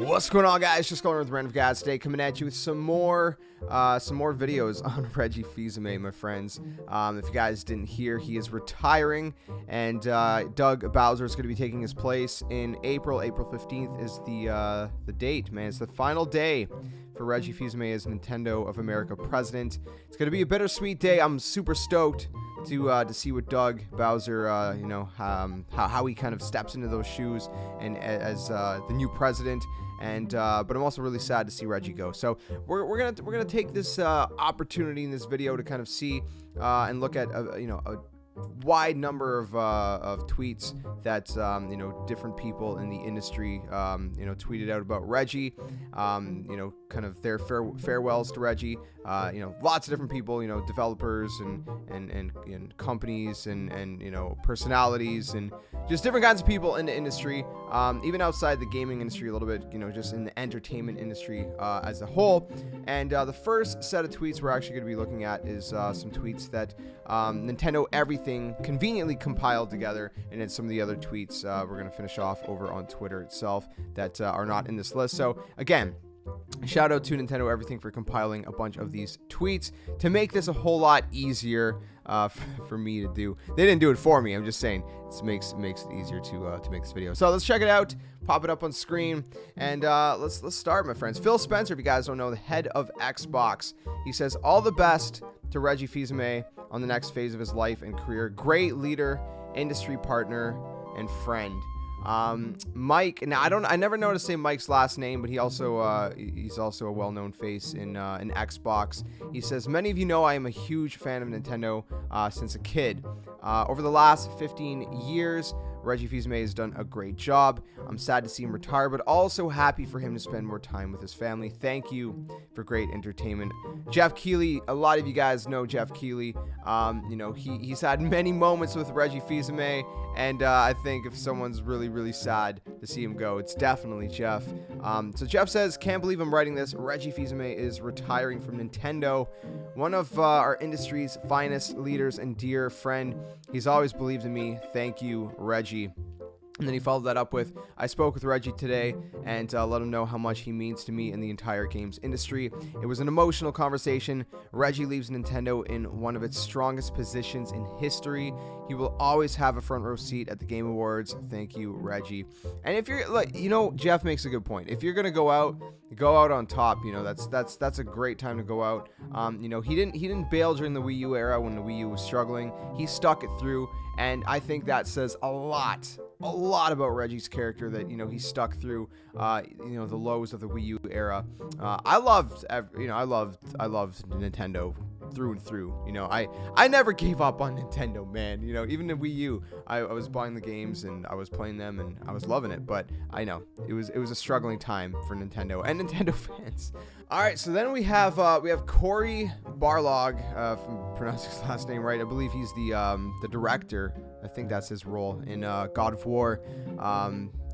What's going on, guys? Just going with Random Guys today, coming at you with some more videos on Reggie Fils-Aime, my friends. If you guys didn't hear, he is retiring, and Doug Bowser is going to be taking his place in April. April 15th is the date, man. It's the final day for Reggie Fils-Aime as Nintendo of America president. It's going to be a bittersweet day. I'm super stoked to see what Doug Bowser, how he kind of steps into those shoes and as the new president. And but I'm also really sad to see Reggie go. So we're gonna take this opportunity in this video to kind of see and look at a wide number of tweets that different people in the industry tweeted out about Reggie, kind of their farewells to Reggie. Lots of different people, developers and companies and personalities and just different kinds of people in the industry, even outside the gaming industry a little bit, just in the entertainment industry as a whole. And the first set of tweets we're actually going to be looking at is some tweets that Nintendo Everything conveniently compiled together, and then some of the other tweets we're going to finish off over on Twitter itself that are not in this list. So again, shout out to Nintendo Everything for compiling a bunch of these tweets to make this a whole lot easier for me to do. They didn't do it for me. I'm just saying it makes it easier to make this video. So let's check it out. Pop it up on screen, and let's start, my friends. Phil Spencer, if you guys don't know, the head of Xbox, he says all the best to Reggie Fils-Aime on the next phase of his life and career. Great leader, industry partner, and friend. Mike, now I never know how to say Mike's last name, but he's also a well-known face in Xbox. He says, many of you know I am a huge fan of Nintendo since a kid. Over the last 15 years, Reggie Fils-Aime has done a great job. I'm sad to see him retire, but also happy for him to spend more time with his family. Thank you for great entertainment. Jeff Keighley, a lot of you guys know Jeff Keighley. He's had many moments with Reggie Fils-Aime, and I think if someone's really sad to see him go, it's definitely Jeff. So Jeff says, can't believe I'm writing this. Reggie Fils-Aime is retiring from Nintendo. One of our industry's finest leaders and dear friend. He's always believed in me. Thank you, Reggie. And then he followed that up with, I spoke with Reggie today and let him know how much he means to me and the entire games industry. It was an emotional conversation. Reggie leaves Nintendo in one of its strongest positions in history. He will always have a front row seat at the Game Awards. Thank you, Reggie. And if you're like, Jeff makes a good point. If you're gonna go out on top. That's a great time to go out. He didn't bail during the Wii U era when the Wii U was struggling. He stuck it through, and I think that says a lot about Reggie's character, that he stuck through the lows of the Wii U era. I loved Nintendo through and through. I never gave up on Nintendo, man. Even the Wii U, I was buying the games and I was playing them and I was loving it, but I know it was a struggling time for Nintendo and Nintendo fans. All right, so then we have Corey Barlog, if I'm pronouncing his last name right. I believe he's the director. I think that's his role in God of War,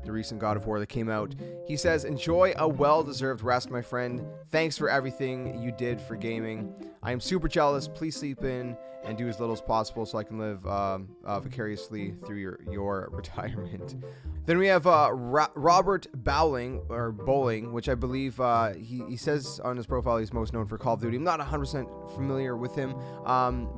the recent God of War that came out. He says, enjoy a well-deserved rest, my friend. Thanks for everything you did for gaming. I am super jealous. Please sleep in and do as little as possible so I can live vicariously through your retirement. Then we have Robert Bowling, which I believe he says on his profile he's most known for Call of Duty. I'm not 100% familiar with him,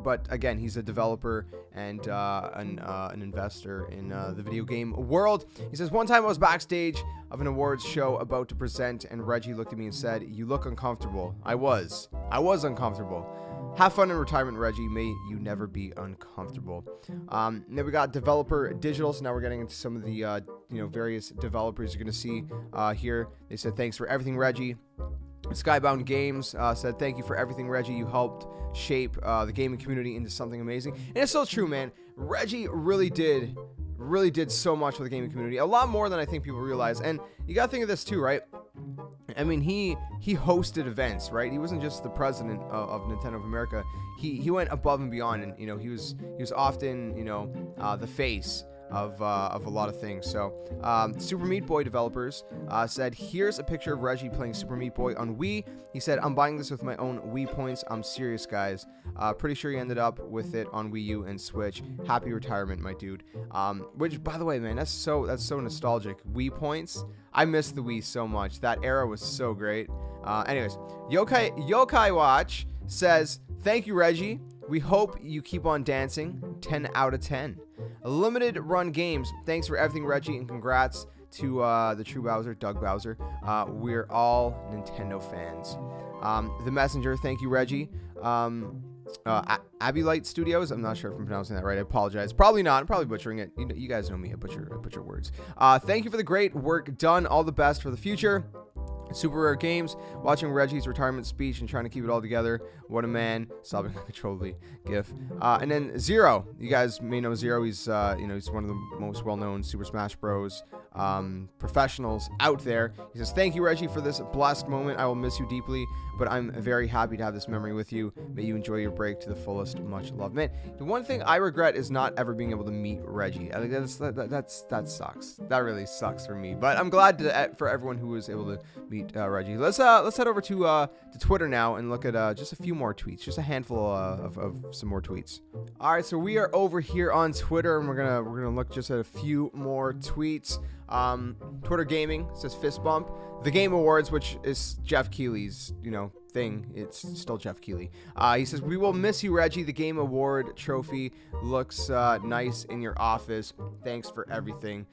but again, he's a developer and an investor in the video game world. He says, one time I was backstage of an awards show about to present, and Reggie looked at me and said, you look uncomfortable. I was uncomfortable. Have fun in retirement, Reggie. May you never be uncomfortable. Then we got Developer Digital. So now we're getting into some of the various developers you're going to see here. They said, thanks for everything, Reggie. Skybound Games said, thank you for everything, Reggie. You helped shape the gaming community into something amazing. And it's so true, man. Reggie really did so much for the gaming community. A lot more than I think people realize. And you got to think of this too, right? I mean, he hosted events, right? He wasn't just the president of Nintendo of America. He went above and beyond, and he was often the face of a lot of things. So Super Meat Boy developers said, here's a picture of Reggie playing Super Meat Boy on Wii. He said, I'm buying this with my own Wii points. I'm serious, guys. Pretty sure he ended up with it on Wii U and Switch. Happy retirement, my dude. Which, by the way, man, that's so nostalgic. Wii points. I miss the Wii so much. That era was so great. Anyways, Yokai Watch says, thank you, Reggie. We hope you keep on dancing. 10 out of 10. Limited Run Games. Thanks for everything, Reggie, and congrats to the true Bowser, Doug Bowser. We're all Nintendo fans. The Messenger. Thank you, Reggie. Abbey Studios. I'm not sure if I'm pronouncing that right. I apologize. Probably not. I'm probably butchering it. You guys know me. I butcher words. Thank you for the great work done. All the best for the future. Super Rare Games, watching Reggie's retirement speech and trying to keep it all together. What a man, sobbing uncontrollably. GIF. And then Zero, you guys may know Zero. He's he's one of the most well-known Super Smash Bros. Professionals out there. He says, thank you, Reggie, for this blessed moment. I will miss you deeply, but I'm very happy to have this memory with you. May you enjoy your break to the fullest. Much love. Man, the one thing I regret is not ever being able to meet Reggie. I think that sucks. That really sucks for me, but I'm glad for everyone who was able to meet Reggie. Let's head over to Twitter now and look at just a few more tweets, just a handful of some more tweets. All right, so we are over here on Twitter, and we're gonna look just at a few more tweets. Twitter Gaming says fist bump. The Game Awards, which is Jeff Keighley's thing, it's still Jeff Keighley. He says, we will miss you, Reggie. The Game Award trophy looks nice in your office. Thanks for everything.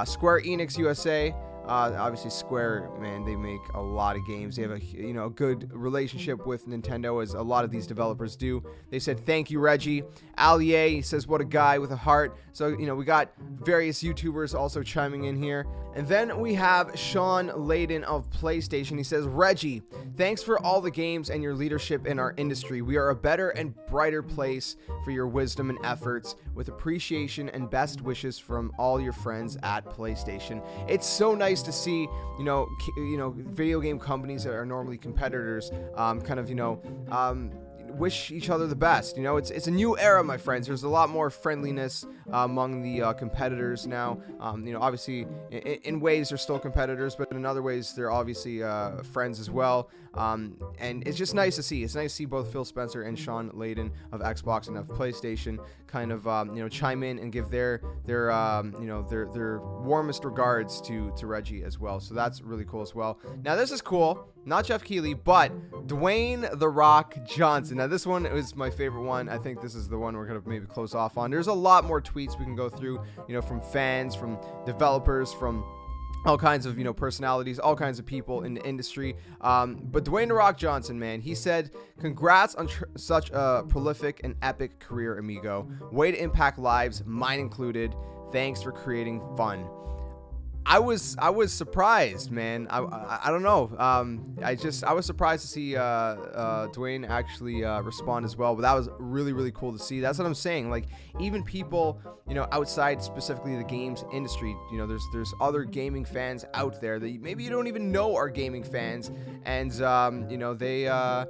Square Enix USA. Obviously Square, man, they make a lot of games. They have a good relationship with Nintendo, as a lot of these developers do. They said, thank you, Reggie. Allier says, what a guy with a heart. So, we got various YouTubers also chiming in here. And then we have Sean Layden of PlayStation. He says, Reggie, thanks for all the games and your leadership in our industry. We are a better and brighter place for your wisdom and efforts. With appreciation and best wishes from all your friends at PlayStation. It's so nice to see, video game companies that are normally competitors, wish each other the best. It's a new era, my friends. There's a lot more friendliness among the competitors now. Obviously in ways they're still competitors, but in other ways they're obviously friends as well. And it's just nice to see. It's nice to see both Phil Spencer and Sean Layden of Xbox and of PlayStation kind of chime in and give their warmest regards to Reggie as well. So that's really cool as well. Now this is cool. Not Jeff Keighley, but Dwayne "The Rock" Johnson. Now this one is my favorite one. I think this is the one we're gonna maybe close off on. There's a lot more tweets we can go through, from fans, from developers, from all kinds of personalities, all kinds of people in the industry. But Dwayne "The Rock" Johnson, man, he said, congrats on such a prolific and epic career, amigo. Way to impact lives, mine included. Thanks for creating fun. I was surprised, man. I don't know. I was surprised to see Dwayne actually respond as well. But that was really, really cool to see. That's what I'm saying. Like, even people, outside specifically the games industry, there's other gaming fans out there that maybe you don't even know are gaming fans, and they're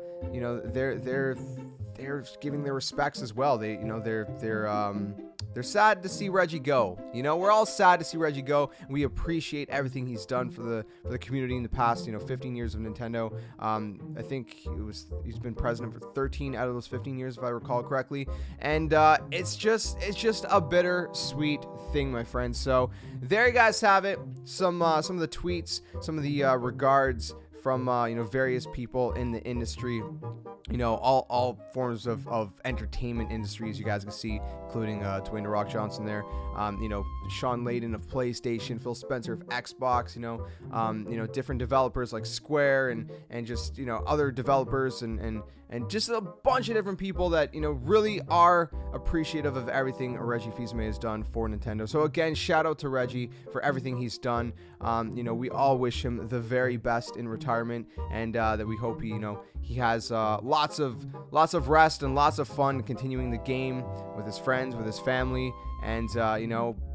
giving their respects as well. They're sad to see Reggie go. We're all sad to see Reggie go. And we appreciate everything he's done for the community in the past, 15 years of Nintendo. I think he's been president for 13 out of those 15 years, if I recall correctly. And it's just a bittersweet thing, my friends. So there you guys have it. Some of the tweets, some of the regards from various people in the industry, all forms of entertainment industries, you guys can see, including Dwayne "The Rock" Johnson there, Sean Layden of PlayStation, Phil Spencer of Xbox, different developers like Square and just other developers and just a bunch of different people that really are appreciative of everything Reggie Fils-Aime has done for Nintendo. So again, shout out to Reggie for everything he's done. We all wish him the very best in retirement, and that we hope he has lots of rest and lots of fun continuing the game with his friends, with his family, and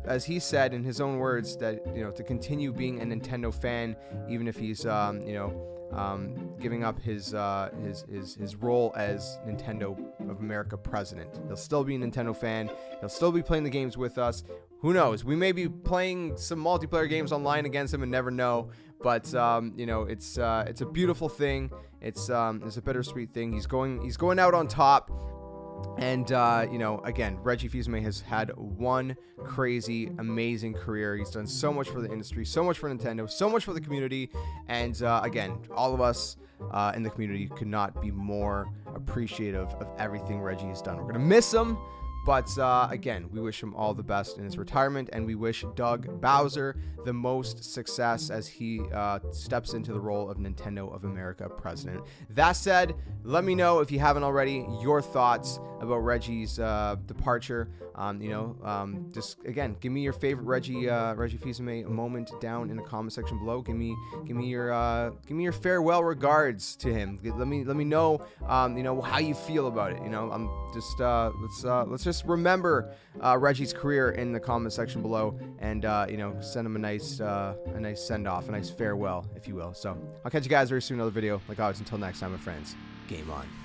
as he said in his own words, that to continue being a Nintendo fan, even if he's giving up his role as Nintendo of America president. He'll still be a Nintendo fan. He'll still be playing the games with us. Who knows? We may be playing some multiplayer games online against him and never know. But you know, it's a beautiful thing. It's a bittersweet thing. He's going out on top. And, you know, again, Reggie Fils-Aime has had one crazy, amazing career. He's done so much for the industry, so much for Nintendo, so much for the community. And, again, all of us in the community could not be more appreciative of everything Reggie has done. We're going to miss him. But, again, we wish him all the best in his retirement, and we wish Doug Bowser the most success as he steps into the role of Nintendo of America president. That said, let me know, if you haven't already, your thoughts about Reggie's departure. You know, just, again, give me your favorite Reggie Fils-Aime moment down in the comment section below. Give me your farewell regards to him. Let me know, you know, how you feel about it. You know, I'm just let's just remember Reggie's career in the comment section below, and you know, send him a nice send off, a nice farewell, if you will. So I'll catch you guys very soon in another video. Like always, until next time, my friends, game on.